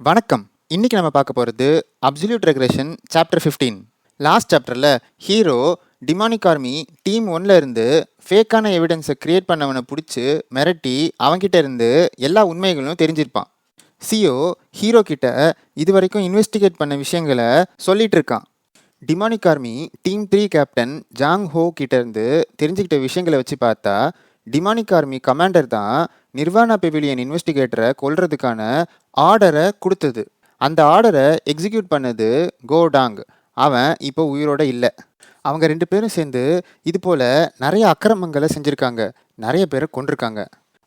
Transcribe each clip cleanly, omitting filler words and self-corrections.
வணக்கம். இன்னைக்கு நம்ம பார்க்க போகிறது அப்சல்யூட் ரெக்ரெஷன் சாப்டர் 15. லாஸ்ட் சாப்டரில் ஹீரோ டிமானிக் ஆர்மி டீம் 1ல் இருந்து ஃபேக்கான எவிடன்ஸை கிரியேட் பண்ணவனை பிடிச்சி மிரட்டி அவங்கிட்ட இருந்து எல்லா உண்மைகளும் தெரிஞ்சிருப்பான். சிஓ ஹீரோ கிட்ட இது வரைக்கும் இன்வெஸ்டிகேட் பண்ண விஷயங்களை சொல்லிட்டு இருக்கான். Demonic army team 3 captain Jang Ho கிட்ட இருந்து தெரிஞ்சுக்கிட்ட விஷயங்களை வச்சு பார்த்தா டிமானிக் ஆர்மி கமாண்டர் தான் நிர்வாணா பெவிலியன் இன்வெஸ்டிகேட்டரை கொல்றதுக்கான ஆர்டரை கொடுத்தது. அந்த ஆர்டரை எக்ஸிக்யூட் பண்ணது கோடாங். அவன் இப்போ உயிரோட இல்லை. அவங்க 2 பேரும் சேர்ந்து இது போல் நிறைய அக்கிரமங்களை செஞ்சுருக்காங்க, நிறைய பேரை கொண்டிருக்காங்க.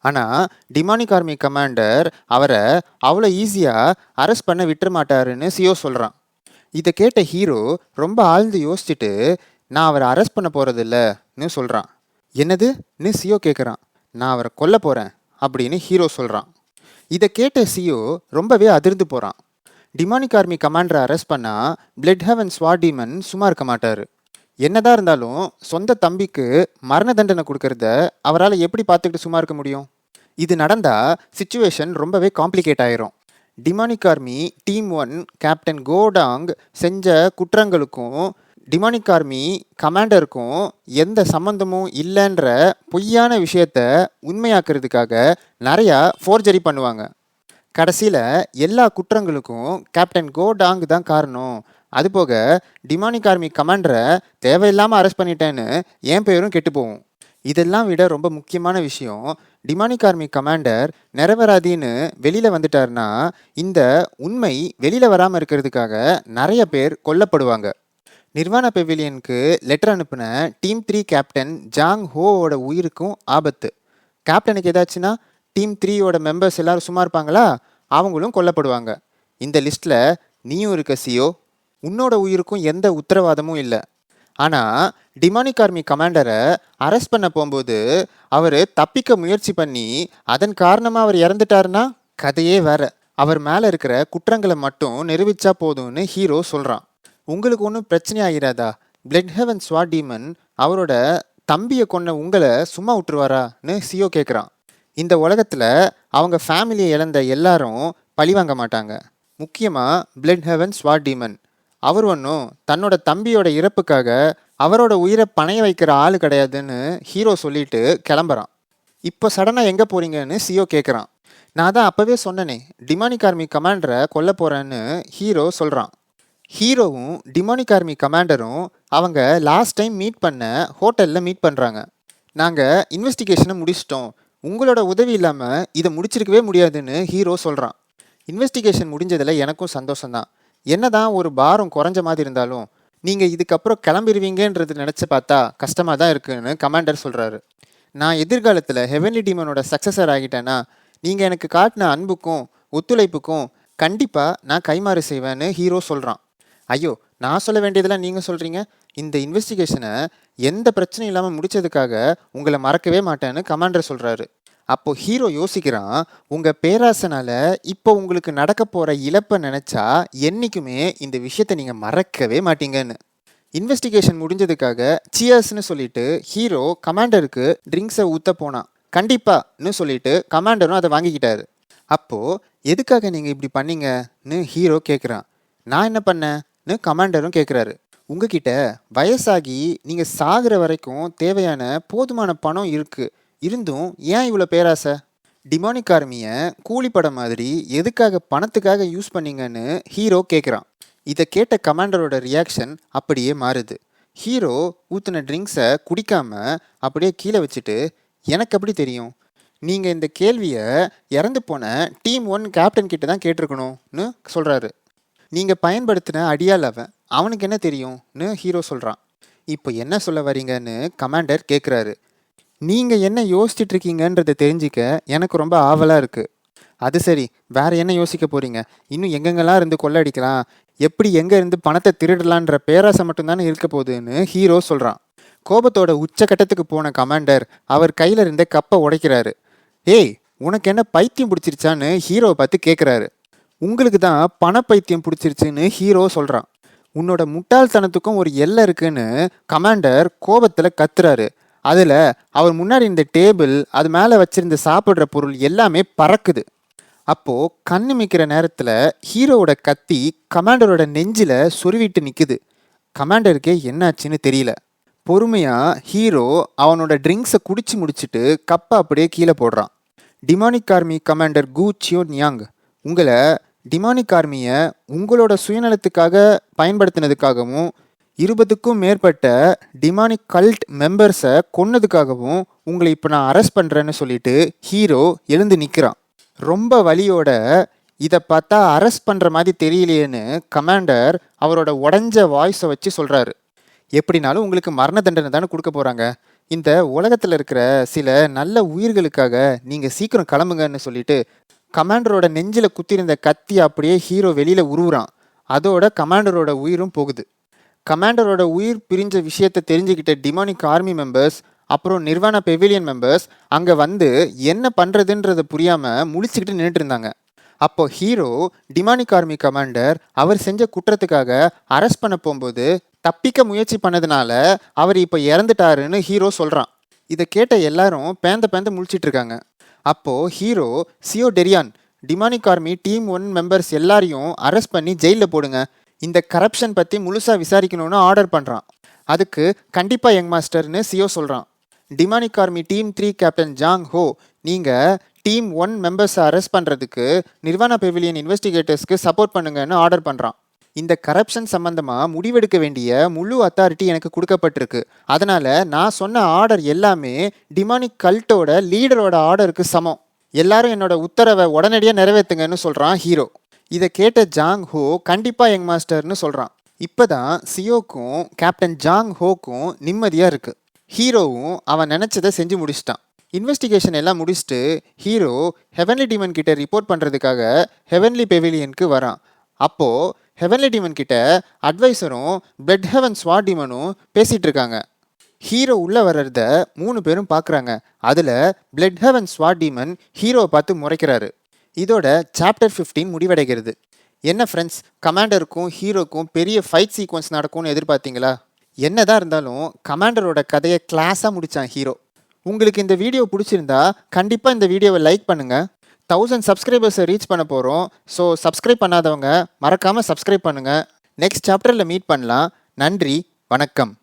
ஆனால் டிமானிக் ஆர்மி கமாண்டர் அவரை அவ்வளோ ஈஸியாக அரெஸ்ட் பண்ண விட்டுற மாட்டாருன்னு சிஓ சொல்கிறான். இதை கேட்ட ஹீரோ ரொம்ப ஆழ்ந்து யோசிச்சுட்டு நான் அவரை அரெஸ்ட் பண்ண போகிறதில்லன்னு சொல்கிறான். என்னதுன்னு சிஓ கேட்குறான். நான் அவரை கொல்ல போகிறேன் அப்படின்னு ஹீரோ சொல்கிறான். இதை கேட்ட சிஓ ரொம்பவே அதிர்ந்து போகிறான். டிமானிக் ஆர்மி கமாண்டரை அரெஸ்ட் பண்ணால் பிளட் ஹெவன் ஸ்வாட் டீமன் சும்மா இருக்க மாட்டார். என்னதான் இருந்தாலும் சொந்த தம்பிக்கு மரண தண்டனை கொடுக்கறத அவரால் எப்படி பார்த்துக்கிட்டு சும்மா இருக்க முடியும்? இது நடந்தால் சிச்சுவேஷன் ரொம்பவே காம்ப்ளிகேட் ஆயிரும். டிமானிக் ஆர்மி டீம் 1 கேப்டன் கோடாங் செஞ்ச குற்றங்களுக்கும் டிமானிக் ஆர்மி கமாண்டருக்கும் எந்த சம்மந்தமும் இல்லைன்ற பொய்யான விஷயத்த உண்மையாக்குறதுக்காக நிறையா ஃபோர்ஜரி பண்ணுவாங்க. கடைசியில் எல்லா குற்றங்களுக்கும் கேப்டன் கோடாங் தான் காரணம். அதுபோக டிமானிக் ஆர்மி கமாண்டரை தேவையில்லாமல் அரெஸ்ட் பண்ணிட்டேன்னு என் பேரும் கெட்டு போகும். இதெல்லாம் விட ரொம்ப முக்கியமான விஷயம், டிமானிக் ஆர்மி கமாண்டர் நிரபராதின்னு வெளியில் வந்துட்டார்னா இந்த உண்மை வெளியில் வராமல் இருக்கிறதுக்காக நிறைய பேர் கொல்லப்படுவாங்க. நிர்வாணா பெவிலியனுக்கு லெட்டர் அனுப்பின டீம் 3 கேப்டன் ஜாங் ஹோவோட உயிருக்கும் ஆபத்து. கேப்டனுக்கு ஏதாச்சுன்னா டீம் 3யோட மெம்பர்ஸ் எல்லாரும் சும்மா இருப்பாங்களா? அவங்களும் கொல்லப்படுவாங்க. இந்த லிஸ்ட்டில் நீயும் இருக்க சிஓ. உன்னோட உயிருக்கும் எந்த உத்தரவாதமும் இல்லை. ஆனால் டிமானிக் ஆர்மி கமாண்டரை அரெஸ்ட் பண்ண போகும்போது அவர் தப்பிக்க முயற்சி பண்ணி அதன் காரணமாக அவர் இறந்துட்டாருன்னா கதையே வேற. அவர் மேலே இருக்கிற குற்றங்களை மட்டும் நிரூபிச்சா போதும்னு ஹீரோ சொல்கிறான். உங்களுக்கு ஒன்றும் பிரச்சனை ஆகிறாதா? பிளட் ஹெவன் ஸ்வாட் டீமன் அவரோட தம்பியை கொன்ன உங்களை சும்மா விட்டுருவாரான்னு சிஓ கேட்குறான். இந்த உலகத்தில் அவங்க ஃபேமிலியை இழந்த எல்லாரும் பழி வாங்க மாட்டாங்க. முக்கியமாக பிளட் ஹெவன் ஸ்வாட் டீமன் அவர் ஒன்றும் தன்னோட தம்பியோட இறப்புக்காக அவரோட உயிரை பணைய வைக்கிற ஆள் கிடையாதுன்னு ஹீரோ சொல்லிட்டு கிளம்புறான். இப்போ சடனாக எங்கே போகிறீங்கன்னு சிஓ கேட்குறான். நான் தான் அப்போவே சொன்னனே டிமானிக் ஆர்மி கமாண்டரை கொல்ல போகிறேன்னு ஹீரோ சொல்கிறான். ஹீரோவும் டிமானிக் ஆர்மி கமாண்டரும் அவங்க லாஸ்ட் டைம் மீட் பண்ண ஹோட்டலில் மீட் பண்ணுறாங்க. நாங்கள் இன்வெஸ்டிகேஷனை முடிச்சிட்டோம், உங்களோட உதவி இல்லாமல் இதை முடிச்சிருக்கவே முடியாதுன்னு ஹீரோ சொல்கிறான். இன்வெஸ்டிகேஷன் முடிஞ்சதில் எனக்கும் சந்தோஷம்தான். என்னதான் ஒரு பாரம் குறைஞ்ச மாதிரி இருந்தாலும் நீங்கள் இதுக்கப்புறம் கிளம்பிடுவீங்கன்றது நினச்சி பார்த்தா கஷ்டமாக தான் இருக்குன்னு கமாண்டர் சொல்கிறாரு. நான் எதிர்காலத்தில் ஹெவன்லி டீமனோட சக்ஸஸர் ஆகிட்டேன்னா நீங்கள் எனக்கு காட்டின அன்புக்கும் ஒத்துழைப்புக்கும் கண்டிப்பாக நான் கைமாறு செய்வேன்னு ஹீரோ சொல்கிறான். ஐயோ, நான் சொல்ல வேண்டியதெல்லாம் நீங்கள் சொல்கிறீங்க. இந்த இன்வெஸ்டிகேஷனை எந்த பிரச்சனையும் இல்லாமல் முடித்ததுக்காக உங்களை மறக்கவே மாட்டேன்னு கமாண்டர் சொல்கிறாரு. அப்போது ஹீரோ யோசிக்கிறான், உங்கள் பேராசனால் இப்போ உங்களுக்கு நடக்க போகிற இழப்பை நினச்சா என்றைக்குமே இந்த விஷயத்தை நீங்கள் மறக்கவே மாட்டீங்கன்னு. இன்வெஸ்டிகேஷன் முடிஞ்சதுக்காக சியர்ஸ்னு சொல்லிட்டு ஹீரோ கமாண்டருக்கு ட்ரிங்க்ஸை ஊற்ற போனான். கண்டிப்பான்னு சொல்லிட்டு கமாண்டரும் அதை வாங்கிக்கிட்டாரு. அப்போது எதுக்காக நீங்கள் இப்படி பண்ணீங்கன்னு ஹீரோ கேட்குறான். நான் என்ன பண்ணேன்னு கமாண்டரும் கேட்குறாரு. உங்ககிட்ட வயசாகி நீங்கள் சாகிற வரைக்கும் தேவையான போதுமான பணம் இருந்தும் ஏன் இவ்வளோ பேராசை? டிமானிக் ஆர்மியை கூலிப்படம் மாதிரி எதுக்காக பணத்துக்காக யூஸ் பண்ணீங்கன்னு ஹீரோ கேட்குறான். இதை கேட்ட கமாண்டரோட ரியாக்ஷன் அப்படியே மாறுது. ஹீரோ ஊற்றின ட்ரிங்க்ஸை குடிக்காமல் அப்படியே கீழே வச்சுட்டு, எனக்கு எப்படி தெரியும்? நீங்கள் இந்த கேள்வியை இறந்து போன டீம் 1 கேப்டன் கிட்ட தான் கேட்டிருக்கணும்னு சொல்கிறாரு. நீங்கள் பயன்படுத்தின அடியால் அவனுக்கு என்ன தெரியும்னு ஹீரோ சொல்கிறான். இப்போ என்ன சொல்ல வரீங்கன்னு கமாண்டர் கேட்குறாரு. நீங்கள் என்ன யோசிச்சுட்டு இருக்கீங்கன்றதை தெரிஞ்சிக்க எனக்கு ரொம்ப ஆவலாக இருக்குது. அது சரி, வேறு என்ன யோசிக்க போகிறீங்க? இன்னும் எங்கெங்கெல்லாம் இருந்து கொள்ளடிக்கலாம், எப்படி எங்கே இருந்து பணத்தை திருடலான்ற பேராசை மட்டும்தானே இருக்க போகுதுன்னு ஹீரோ சொல்கிறான். கோபத்தோட உச்சக்கட்டத்துக்கு போன கமாண்டர் அவர் கையில் இருந்த கப்பை உடைக்கிறாரு. ஏய், உனக்கு என்ன பைத்தியம் பிடிச்சிருச்சான்னு ஹீரோவை பார்த்து கேட்குறாரு. உங்களுக்கு தான் பணப்பைத்தியம் பிடிச்சிருச்சுன்னு ஹீரோ சொல்கிறான். உன்னோட முட்டாள்தனத்துக்கும் ஒரு எல்லை இருக்குன்னு கமாண்டர் கோபத்தில் கத்துறாரு. அதில் அவர் முன்னாடி இந்த டேபிள், அது மேலே வச்சிருந்த சாப்பிட்ற பொருள் எல்லாமே பறக்குது. அப்போது கண்ணு மிக்கிற நேரத்தில் ஹீரோவோட கத்தி கமாண்டரோட நெஞ்சில் சொருவிட்டு நிற்குது. கமாண்டருக்கே என்னாச்சுன்னு தெரியல. பொறுமையாக ஹீரோ அவனோட ட்ரிங்க்ஸை குடிச்சு முடிச்சுட்டு கப்பை அப்படியே கீழே போடுறான். டிமானிக் ஆர்மி கமாண்டர் கு சியோன் யாங், உங்களை டிமானிக் ஆர்மியை உங்களோட சுயநலத்துக்காக பயன்படுத்தினதுக்காகவும் 20க்கும் மேற்பட்ட டிமானிக் கல்ட் மெம்பர்ஸை கொன்னதுக்காகவும் உங்களை இப்போ நான் அரெஸ்ட் பண்ணுறேன்னு சொல்லிட்டு ஹீரோ எழுந்து நிற்கிறான். ரொம்ப வலியோட இதை பார்த்தா அரெஸ்ட் பண்ணுற மாதிரி தெரியலையேன்னு கமாண்டர் அவரோட உடஞ்ச வாய்ஸை வச்சு சொல்கிறாரு. எப்படினாலும் உங்களுக்கு மரண தண்டனை தானே கொடுக்க போகிறாங்க. இந்த உலகத்தில் இருக்கிற சில நல்ல உயிர்களுக்காக நீங்கள் சீக்கிரம் கிளம்புங்கன்னு சொல்லிட்டு கமாண்டரோட நெஞ்சில் குத்திருந்த கத்தி அப்படியே ஹீரோ வெளியில் உருவுறான். அதோட கமாண்டரோட உயிரும் போகுது. கமாண்டரோட உயிர் பிரிஞ்ச விஷயத்தை தெரிஞ்சுக்கிட்ட டிமானிக் ஆர்மி மெம்பர்ஸ் அப்புறம் நிர்வாணா பெவிலியன் மெம்பர்ஸ் அங்கே வந்து என்ன பண்ணுறதுன்றதை புரியாமல் முழிச்சுக்கிட்டு நின்றுட்டு இருந்தாங்க. அப்போ ஹீரோ டிமானிக் ஆர்மி கமாண்டர் அவர் செஞ்ச குற்றத்துக்காக அரெஸ்ட் பண்ண போகும்போது தப்பிக்க முயற்சி பண்ணதுனால அவர் இப்போ இறந்துட்டாருன்னு ஹீரோ சொல்கிறான். இதை கேட்ட எல்லாரும் பேந்த முழிச்சிட்டு இருக்காங்க. அப்போது ஹீரோ சியோ டெரியான், டிமானிக் ஆர்மி டீம் 1 மெம்பர்ஸ் எல்லாரையும் அரெஸ்ட் பண்ணி ஜெயிலில் போடுங்க, இந்த கரப்ஷன் பற்றி முழுசாக விசாரிக்கணும்னு ஆர்டர் பண்ணுறான். அதுக்கு கண்டிப்பாக யங் மாஸ்டர்னு சியோ சொல்கிறான். Demonic army team 3 captain Jang Ho, நீங்கள் டீம் 1 மெம்பர்ஸை அரெஸ்ட் பண்ணுறதுக்கு நிர்வாணா பெவிலியன் இன்வெஸ்டிகேட்டர்ஸ்க்கு சப்போர்ட் பண்ணுங்கன்னு ஆர்டர் பண்ணுறான். இந்த கரப்ஷன் சம்மந்தமாக முடிவெடுக்க வேண்டிய முழு அத்தாரிட்டி எனக்கு கொடுக்கப்பட்டிருக்கு. அதனால் நான் சொன்ன ஆர்டர் எல்லாமே டிமானிக் கல்ட்டோட லீடரோட ஆர்டருக்கு சமம். எல்லாரும் என்னோட உத்தரவை உடனடியாக நிறைவேற்றுங்கன்னு சொல்கிறான் ஹீரோ. இதை கேட்ட ஜாங் ஹோ கண்டிப்பாக யங் மாஸ்டர்னு சொல்கிறான். இப்போ தான் சியோக்கும் கேப்டன் ஜாங் ஹோக்கும் நிம்மதியாக இருக்குது. ஹீரோவும் அவன் நினச்சதை செஞ்சு முடிச்சிட்டான். இன்வெஸ்டிகேஷன் எல்லாம் முடிச்சுட்டு ஹீரோ ஹெவன்லி டீமன் கிட்ட ரிப்போர்ட் பண்ணுறதுக்காக ஹெவன்லி பெவிலியனுக்கு வரான். அப்போது ஹெவன்லி டீமன் கிட்ட அட்வைசரும் பிளட் ஹெவன் ஸ்வாட் டீமனும் பேசிகிட்டு இருக்காங்க. ஹீரோ உள்ளே வர்றத 3 பேரும் பார்க்குறாங்க. அதில் பிளட் ஹெவன் ஸ்வாட் டீமன் ஹீரோவை பார்த்து முறைக்கிறாரு. இதோட சாப்டர் 15 முடிவடைகிறது. என்ன ஃப்ரெண்ட்ஸ், கமாண்டருக்கும் ஹீரோக்கும் பெரிய ஃபைட் சீக்வன்ஸ் நடக்கும்னு எதிர்பார்த்தீங்களா? என்னதான் இருந்தாலும் கமாண்டரோட கதையை கிளாஸாக முடித்தான் ஹீரோ. உங்களுக்கு இந்த வீடியோ பிடிச்சிருந்தா கண்டிப்பாக இந்த வீடியோவை லைக் பண்ணுங்கள். 1000 சப்ஸ்கிரைபர்ஸை ரீச் பண்ண போகிறோம். ஸோ சப்ஸ்கிரைப் பண்ணாதவங்க மறக்காமல் சப்ஸ்கிரைப் பண்ணுங்கள். நெக்ஸ்ட் சாப்டரில் மீட் பண்ணலாம். நன்றி, வணக்கம்.